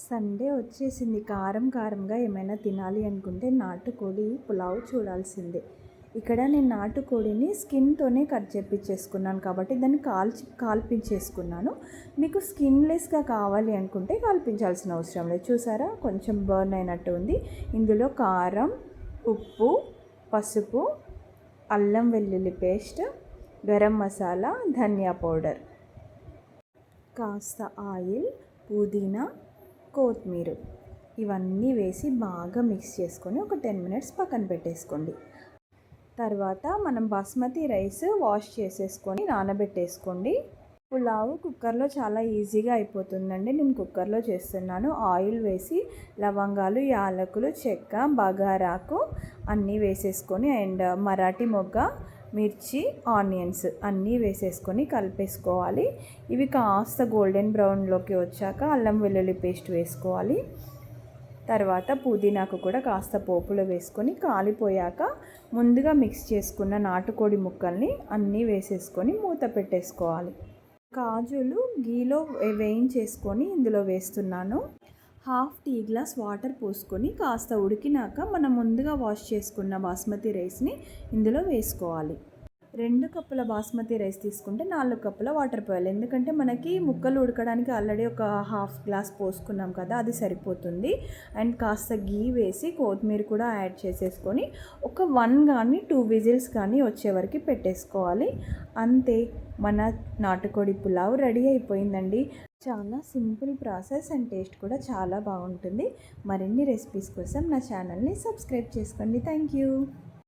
Sunday వచ్చేసింది. కారం కారంగా ఏమైనా తినాలి అనుకుంటే నాటుకోడి పులావ్ చూడాల్సిందే. ఇక్కడ నేను నాటుకోడిని స్కిన్తోనే కట్ చేపించేసుకున్నాను కాబట్టి దాన్ని కాల్పించేసుకున్నాను. మీకు స్కిన్లెస్గా కావాలి అనుకుంటే కాల్పించాల్సిన అవసరం లేదు. చూసారా, కొంచెం బర్న్ అయినట్టు ఉంది. ఇందులో కారం, ఉప్పు, పసుపు, అల్లం వెల్లుల్లి పేస్ట్, గరం మసాలా, ధనియా పౌడర్, కాస్త ఆయిల్, పుదీనా, కొత్తిమీర ఇవన్నీ వేసి బాగా మిక్స్ చేసుకొని ఒక 10 మినిట్స్ పక్కన పెట్టేసుకోండి. తర్వాత మనం బాస్మతి రైస్ వాష్ చేసేసుకొని నానబెట్టేసుకోండి. పులావ్ కుక్కర్లో చాలా ఈజీగా అయిపోతుందండి. నేను కుక్కర్లో చేస్తున్నాను. ఆయిల్ వేసి లవంగాలు, యాలకులు, చెక్క, బగారాకు అన్నీ వేసేసుకొని అండ్ మరాఠీ మొగ్గ, మిర్చి, ఆనియన్స్ అన్నీ వేసేసుకొని కలిపేసుకోవాలి. ఇవి కాస్త గోల్డెన్ బ్రౌన్లోకి వచ్చాక అల్లం వెల్లుల్లి పేస్ట్ వేసుకోవాలి. తర్వాత పుదీనాకు కూడా కాస్త పోపులో వేసుకొని కాలిపోయాక ముందుగా మిక్స్ చేసుకున్న నాటుకోడి ముక్కల్ని అన్నీ వేసేసుకొని మూత పెట్టేసుకోవాలి. కాజులు గీలో వేయించేసుకొని ఇందులో వేస్తున్నాను. హాఫ్ టీ గ్లాస్ వాటర్ పోసుకొని కాస్త ఉడికినాక మనం ముందుగా వాష్ చేసుకున్న బాస్మతి రైస్ని ఇందులో వేసుకోవాలి. 2 కప్పుల బాస్మతి రైస్ తీసుకుంటే 4 కప్పుల వాటర్ పోయాలి. ఎందుకంటే మనకి ముక్కలు ఉడకడానికి ఆల్రెడీ ఒక హాఫ్ గ్లాస్ పోసుకున్నాం కదా, అది సరిపోతుంది. అండ్ కాస్త గీ వేసి కొత్తిమీర కూడా యాడ్ చేసేసుకొని ఒక 1 కానీ 2 విజిల్స్ కానీ వచ్చే వరకు పెట్టేసుకోవాలి. అంతే, మన నాటుకోడి పులావ్ రెడీ అయిపోయిందండి. చాలా సింపుల్ ప్రాసెస్ అండ్ టేస్ట్ కూడా చాలా బాగుంటుంది. మరిన్ని రెసిపీస్ కోసం నా ఛానల్ని సబ్స్క్రైబ్ చేసుకోండి. Thank you.